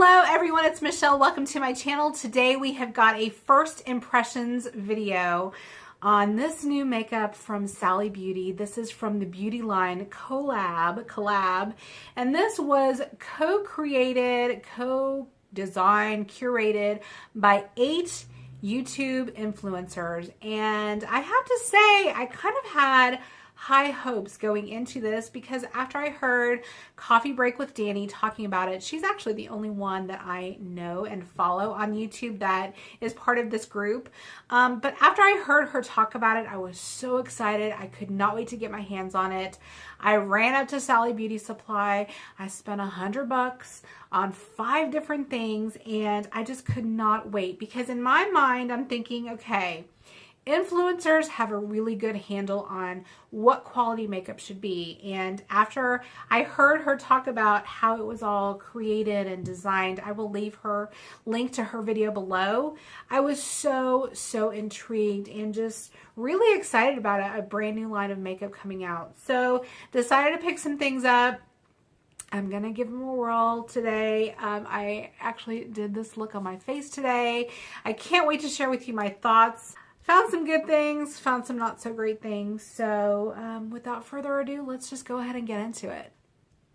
Hello everyone, it's Michelle. Welcome to my channel. Today we have got a first impressions video on this new makeup from Sally Beauty. This is from the beauty line Col-lab, and this was co-created, co-designed, curated by 8 YouTube influencers. And I have to say, I kind of had high hopes going into this because after I heard Coffee Break with Danny talking about it, she's actually the only one that I know and follow on YouTube that is part of this group. But after I heard her talk about it, I was so excited. I could not wait to get my hands on it. I ran up to Sally Beauty Supply. I spent $100 on 5 different things, and I just could not wait because in my mind, I'm thinking, okay, influencers have a really good handle on what quality makeup should be. And after I heard her talk about how it was all created and designed, I will leave her link to her video below. I was so intrigued and just really excited about a brand new line of makeup coming out. So decided to pick some things up. I'm going to give them a whirl today. I actually did this look on my face today. I can't wait to share with you my thoughts. Found some good things, found some not so great things. So without further ado, let's just go ahead and get into it.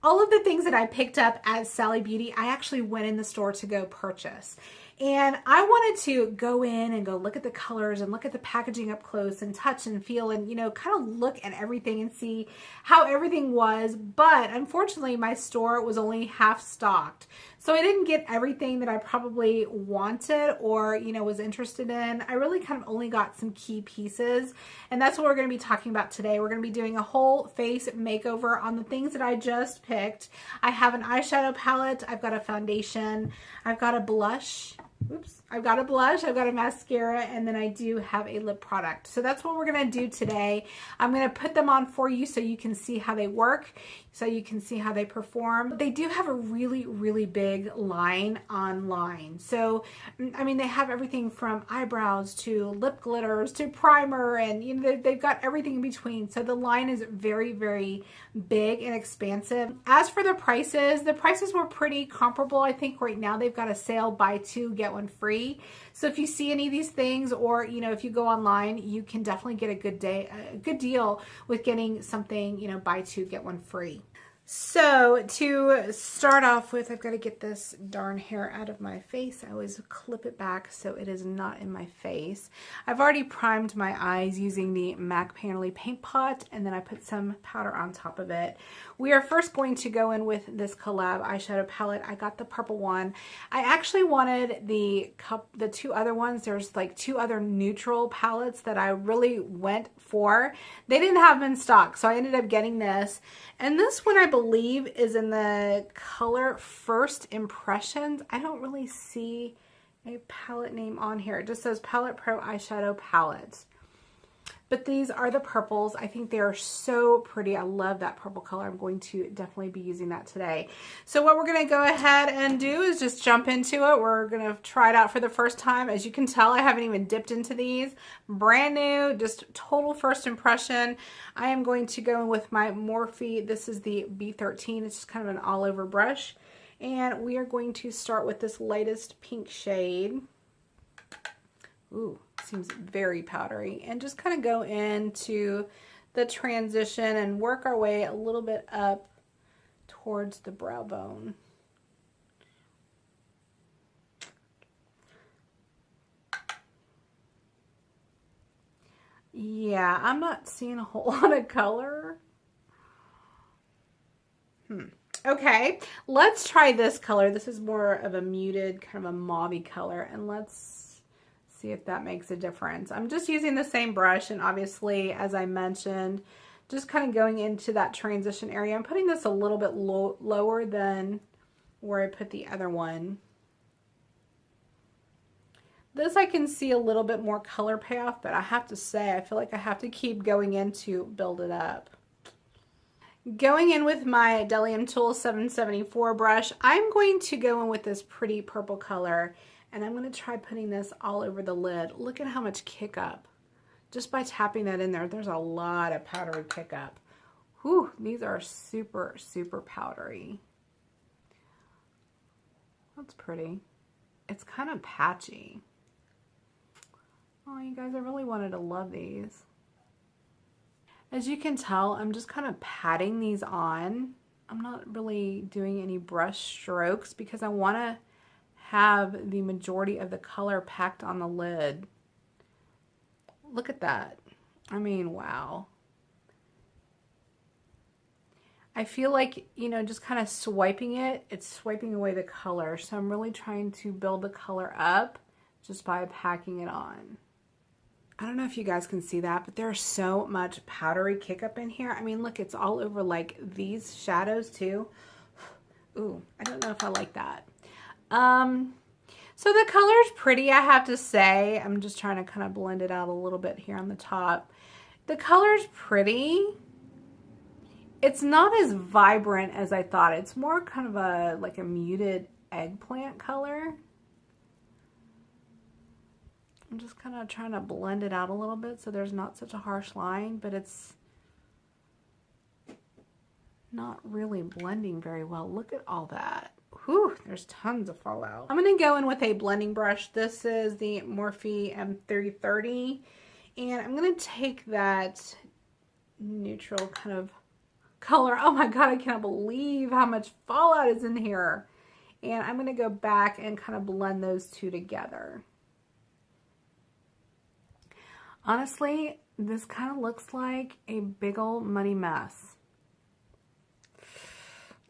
All of the things that I picked up at Sally Beauty, I actually went in the store to go purchase. And I wanted to go in and go look at the colors and look at the packaging up close and touch and feel and, you know, kind of look at everything and see how everything was. But unfortunately, my store was only half stocked. So I didn't get everything that I probably wanted or, you know, was interested in. I really kind of only got some key pieces. And that's what we're going to be talking about today. We're going to be doing a whole face makeover on the things that I just picked. I have an eyeshadow palette. I've got a foundation. I've got a blush. Oops, I've got a blush, I've got a mascara, and then I do have a lip product. So that's what we're going to do today. I'm going to put them on for you so you can see how they work, so you can see how they perform. They do have a really big line online. So, I mean, they have everything from eyebrows to lip glitters to primer, and you know, they've got everything in between. So the line is very big and expansive. As for the prices were pretty comparable. I think right now they've got a sale, buy 2, get 1 free. So if you see any of these things, or you know, if you go online, you can definitely get a good deal with getting something, you know, buy 2, get 1 free. So to start off with, I've got to get this darn hair out of my face. I always clip it back so it is not in my face. I've already primed my eyes using the MAC Painterly Paint Pot, and then I put some powder on top of it. We are first going to go in with this Col-lab eyeshadow palette. I got the purple one. I actually wanted the 2 other ones. There's like 2 other neutral palettes that I really went for. They didn't have them in stock, so I ended up getting this. And this one, I believe, is in the color First Impressions. I don't really see a palette name on here. It just says Palette Pro Eyeshadow Palette. But these are the purples. I think they are so pretty. I love that purple color. I'm going to definitely be using that today. So what we're going to go ahead and do is just jump into it. We're going to try it out for the first time. As you can tell, I haven't even dipped into these. Brand new, just total first impression. I am going to go in with my Morphe. This is the B13. It's just kind of an all-over brush. And we are going to start with this lightest pink shade. Ooh, seems very powdery, and just kind of go into the transition and work our way a little bit up towards the brow bone. Yeah, I'm not seeing a whole lot of color. Okay, let's try this color. This is more of a muted, kind of a mauve-y color, and let's see if that makes a difference. I'm just using the same brush, and obviously, as I mentioned, just kind of going into that transition area. I'm putting this a little bit lower than where I put the other one. This I can see a little bit more color payoff, but I have to say, I feel like I have to keep going in to build it up. Going in with my Delium Tool 774 brush, I'm going to go in with this pretty purple color, and I'm going to try putting this all over the lid. Look at how much kick up. Just by tapping that in there, there's a lot of powdery kick up. Whew, these are super powdery. That's pretty. It's kind of patchy. Oh, you guys, I really wanted to love these. As you can tell, I'm just kind of patting these on. I'm not really doing any brush strokes because I want to have the majority of the color packed on the lid. Look at that. I mean, wow. I feel like, you know, just kind of swiping it, it's swiping away the color. So I'm really trying to build the color up just by packing it on. I don't know if you guys can see that, but there's so much powdery kick up in here. I mean, look, it's all over like these shadows too. Ooh, I don't know if I like that. So the color's pretty, I have to say. I'm just trying to kind of blend it out a little bit here on the top. The color's pretty. It's not as vibrant as I thought. It's more kind of a like a muted eggplant color. I'm just kind of trying to blend it out a little bit so there's not such a harsh line, but it's not really blending very well. Look at all that. Whew, there's tons of fallout. I'm going to go in with a blending brush. This is the Morphe M330, and I'm going to take that neutral kind of color. Oh my god, I can't believe how much fallout is in here. And I'm going to go back and kind of blend those two together. Honestly, this kind of looks like a big old muddy mess.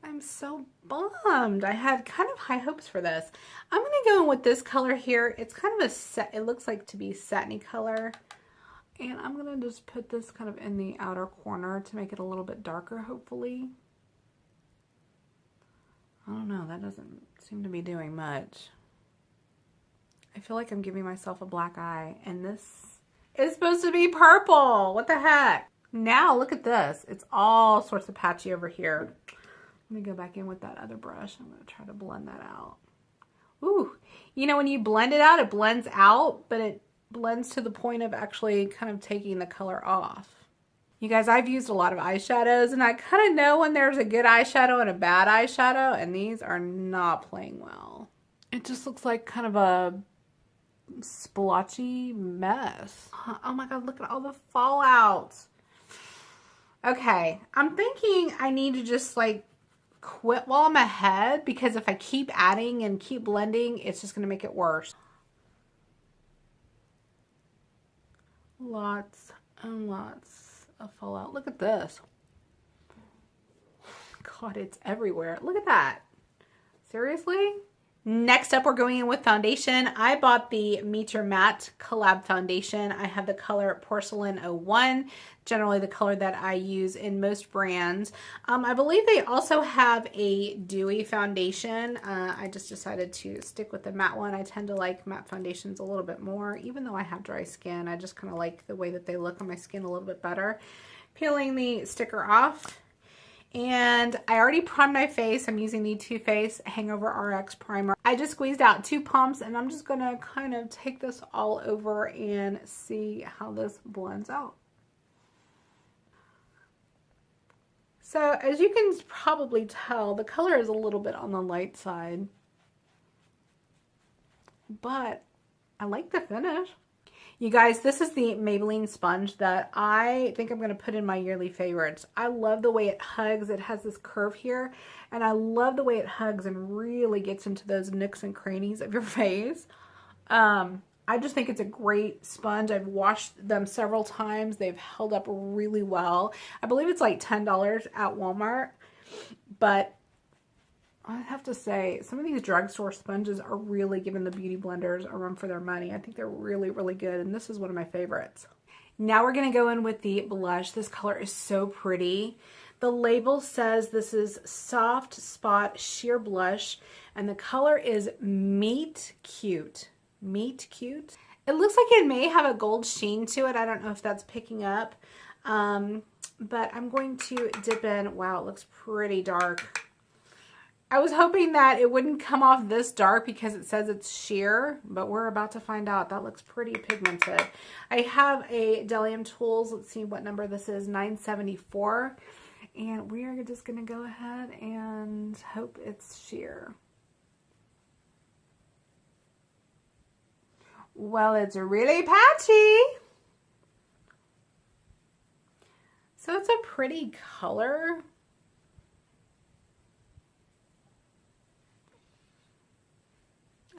I'm so bummed. I had kind of high hopes for this. I'm going to go in with this color here. It's kind of a set, it looks like to be satiny color. And I'm going to just put this kind of in the outer corner to make it a little bit darker, hopefully. I don't know, that doesn't seem to be doing much. I feel like I'm giving myself a black eye, and this is supposed to be purple. What the heck? Now look at this. It's all sorts of patchy over here. Let me go back in with that other brush. I'm going to try to blend that out. Ooh, you know, when you blend it out, it blends out, but it blends to the point of actually kind of taking the color off. You guys, I've used a lot of eyeshadows, and I kind of know when there's a good eyeshadow and a bad eyeshadow, and these are not playing well. It just looks like kind of a splotchy mess. Oh my god, look at all the fallout. Okay, I'm thinking I need to just like quit while I'm ahead, because if I keep adding and keep blending, it's just going to make it worse. Lots and lots of fallout. Look at this. God, it's everywhere. Look at that. Seriously? Next up, we're going in with foundation. I bought the Meet Your Matte Collab foundation. I have the color Porcelain 01, generally the color that I use in most brands. I believe they also have a dewy foundation. I just decided to stick with the matte one. I tend to like matte foundations a little bit more, even though I have dry skin. I just kind of like the way that they look on my skin a little bit better. Peeling the sticker off. And I already primed my face. I'm using the Too Faced Hangover Rx Primer. I just squeezed out 2 pumps, and I'm just going to kind of take this all over and see how this blends out. So as you can probably tell, the color is a little bit on the light side, but I like the finish. You guys, this is the Maybelline Sponge that I think I'm going to put in my yearly favorites. I love the way it hugs. It has this curve here, and I love the way it hugs and really gets into those nooks and crannies of your face. I just think it's a great sponge. I've washed them several times. They've held up really well. I believe it's like $10 at Walmart, but I have to say, some of these drugstore sponges are really giving the beauty blenders a run for their money. I think they're really, really good, and this is one of my favorites. Now we're going to go in with the blush. This color is so pretty. The label says this is Soft Spot Sheer Blush, and the color is Meet Cute. Meet Cute. It looks like it may have a gold sheen to it. I don't know if that's picking up, but I'm going to dip in. Wow, it looks pretty dark. I was hoping that it wouldn't come off this dark because it says it's sheer, but we're about to find out. That looks pretty pigmented. I have a Delium Tools. Let's see what number this is, 974. And we are just going to go ahead and hope it's sheer. Well, it's really patchy. So it's a pretty color.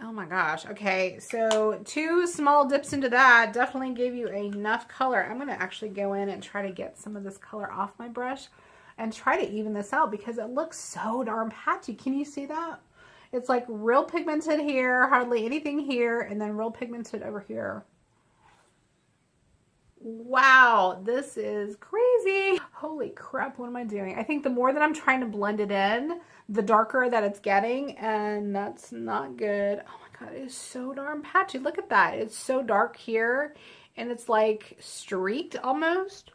Oh my gosh. Okay, so 2 small dips into that definitely gave you enough color. I'm going to actually go in and try to get some of this color off my brush and try to even this out because it looks so darn patchy. Can you see that? It's like real pigmented here, hardly anything here, and then real pigmented over here. Wow, this is crazy. Holy crap, what am I doing? I think the more that I'm trying to blend it in, the darker that it's getting, and that's not good. Oh my God, it is so darn patchy. Look at that. It's so dark here, and it's like streaked almost.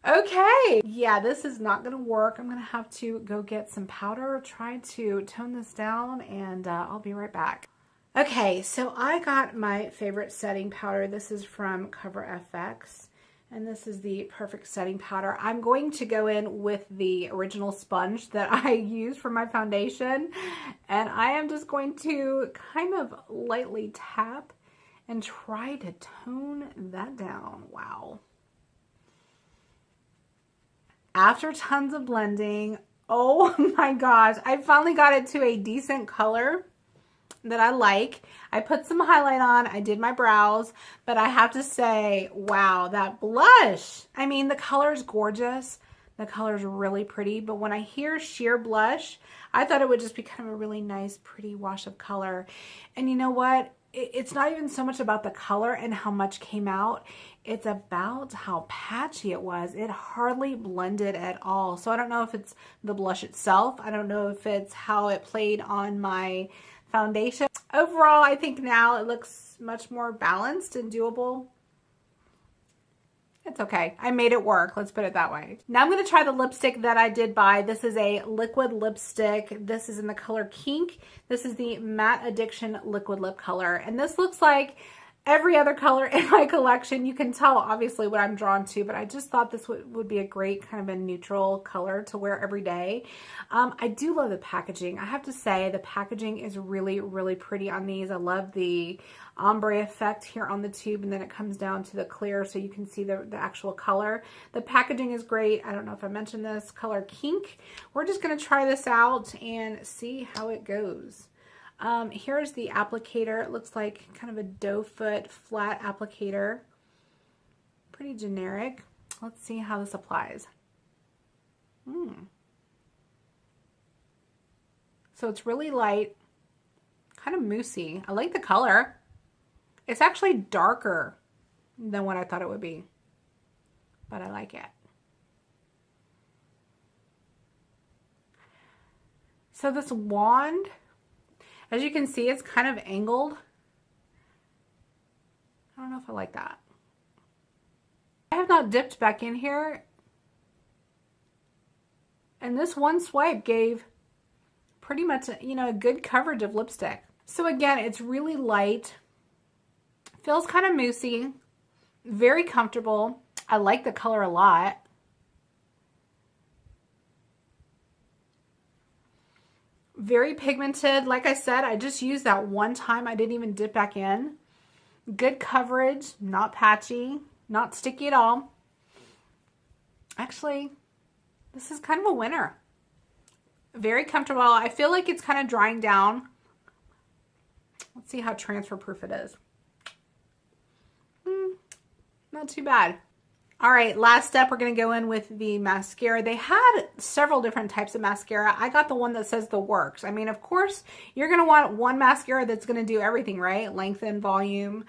Okay, yeah, this is not gonna work. I'm gonna have to go get some powder, try to tone this down, and I'll be right back. Okay, so I got my favorite setting powder. This is from Cover FX, and this is the perfect setting powder. I'm going to go in with the original sponge that I use for my foundation, and I am just going to kind of lightly tap and try to tone that down. Wow. After tons of blending, oh my gosh, I finally got it to a decent color that I like. I put some highlight on, I did my brows, but I have to say, wow, that blush. I mean, the color is gorgeous. The color is really pretty, but when I hear sheer blush, I thought it would just be kind of a really nice, pretty wash of color. And you know what? It's not even so much about the color and how much came out. It's about how patchy it was. It hardly blended at all. So I don't know if it's the blush itself. I don't know if it's how it played on my foundation. Overall, I think now it looks much more balanced and doable. It's okay. I made it work. Let's put it that way. Now I'm going to try the lipstick that I did buy. This is a liquid lipstick. This is in the color Kink. This is the Matte Addiction Liquid Lip Color. And this looks like every other color in my collection. You can tell obviously what I'm drawn to, but I just thought this would be a great kind of a neutral color to wear every day. I do love the packaging. I have to say the packaging is really, really pretty on these. I love the ombre effect here on the tube, and then it comes down to the clear so you can see the actual color. The packaging is great. I don't know if I mentioned this, color Kink. We're just going to try this out and see how it goes. Here's the applicator. It looks like kind of a doe foot flat applicator. Pretty generic. Let's see how this applies. So it's really light, kind of moussey. I like the color. It's actually darker than what I thought it would be, but I like it. So this wand, as you can see, it's kind of angled. I don't know if I like that. I have not dipped back in here, and this one swipe gave pretty much, you know, a good coverage of lipstick. So again, it's really light, feels kind of moussey, very comfortable. I like the color a lot. Very pigmented. Like I said, I just used that one time. I didn't even dip back in. Good coverage, not patchy, not sticky at all. Actually, this is kind of a winner. Very comfortable. I feel like it's kind of drying down. Let's see how transfer proof it is. Not too bad. All right, last step, we're going to go in with the mascara. They had several different types of mascara. I got the one that says the works. I mean, of course, you're going to want one mascara that's going to do everything, right? Lengthen, volume.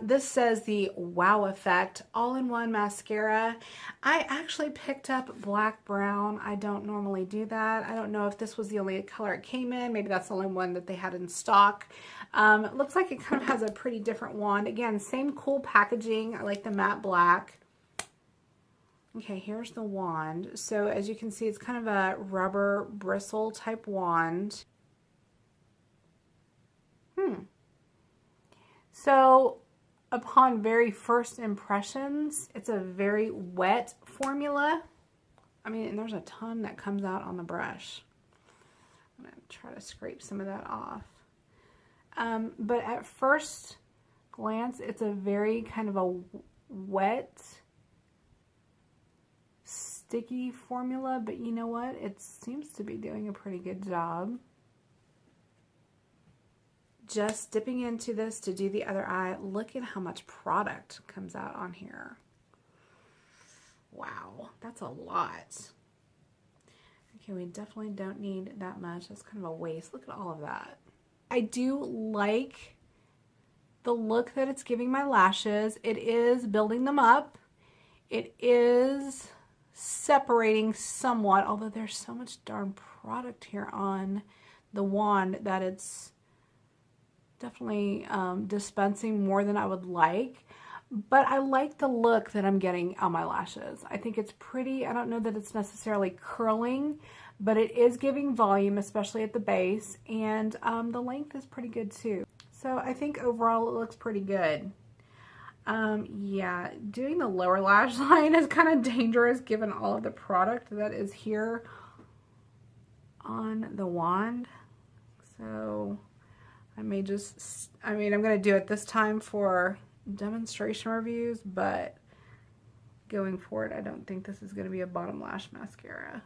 This says the Wow Effect all-in-one mascara. I actually picked up black brown. I don't normally do that. I don't know if this was the only color it came in. Maybe that's the only one that they had in stock. It looks like it kind of has a pretty different wand. Again, same cool packaging. I like the matte black. Okay, here's the wand. So as you can see, it's kind of a rubber bristle type wand. So upon very first impressions, it's a very wet formula. I mean, and there's a ton that comes out on the brush. I'm gonna try to scrape some of that off. but at first glance, it's a very kind of a wet, sticky formula, but you know what? It seems to be doing a pretty good job. Just dipping into this to do the other eye. Look at how much product comes out on here. Wow, that's a lot. Okay, we definitely don't need that much. That's kind of a waste. Look at all of that. I do like the look that it's giving my lashes. It is building them up. It is separating somewhat, although there's so much darn product here on the wand that it's definitely dispensing more than I would like. But I like the look that I'm getting on my lashes. I think it's pretty. I don't know that it's necessarily curling, but it is giving volume, especially at the base, and the length is pretty good too. So I think overall it looks pretty good. Yeah, doing the lower lash line is kind of dangerous given all of the product that is here on the wand. So I may just, I'm going to do it this time for demonstration reviews, but going forward, I don't think this is going to be a bottom lash mascara.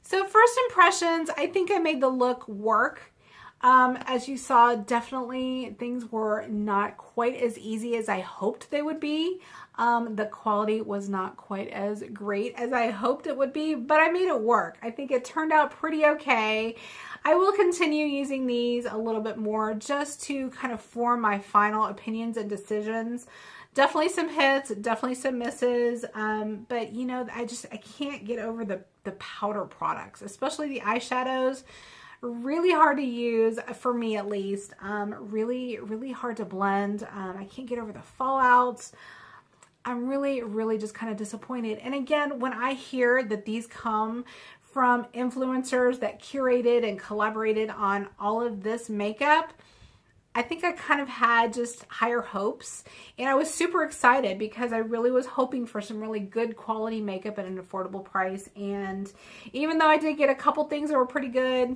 So first impressions, I think I made the look work. As you saw, definitely things were not quite as easy as I hoped they would be. The quality was not quite as great as I hoped it would be, but I made it work. I think it turned out pretty okay. I will continue using these a little bit more just to kind of form my final opinions and decisions. Definitely some hits, definitely some misses, but you know, I can't get over the powder products, especially the eyeshadows. Really hard to use, for me at least. Really hard to blend. I can't get over the fallouts. I'm really just kind of disappointed. And again, when I hear that these come from influencers that curated and collaborated on all of this makeup, I think I kind of had just higher hopes, and I was super excited because I really was hoping for some really good quality makeup at an affordable price. And even though I did get a couple things that were pretty good,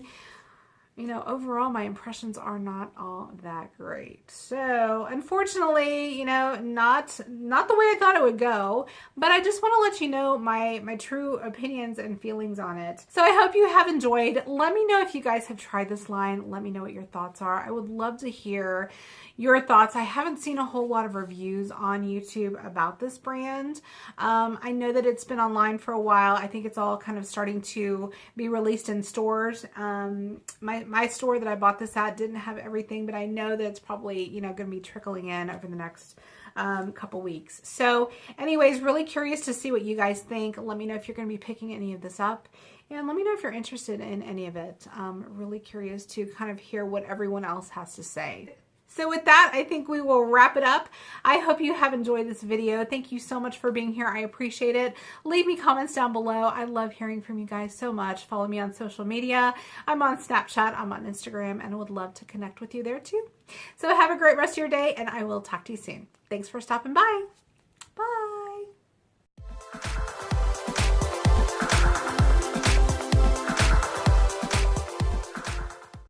you know, overall my impressions are not all that great. So unfortunately, you know, not the way I thought it would go, but I just want to let you know my true opinions and feelings on it. So I hope you have enjoyed. Let me know if you guys have tried this line. Let me know what your thoughts are. I would love to hear your thoughts. I haven't seen a whole lot of reviews on YouTube about this brand. I know that it's been online for a while. I think it's all kind of starting to be released in stores. My store that I bought this at didn't have everything, but I know that it's probably, you know, going to be trickling in over the next couple weeks. So anyways, really curious to see what you guys think. Let me know if you're going to be picking any of this up, and let me know if you're interested in any of it. Really curious to kind of hear what everyone else has to say. So with that, I think we will wrap it up. I hope you have enjoyed this video. Thank you so much for being here. I appreciate it. Leave me comments down below. I love hearing from you guys so much. Follow me on social media. I'm on Snapchat, I'm on Instagram, and I would love to connect with you there too. So have a great rest of your day, and I will talk to you soon. Thanks for stopping by.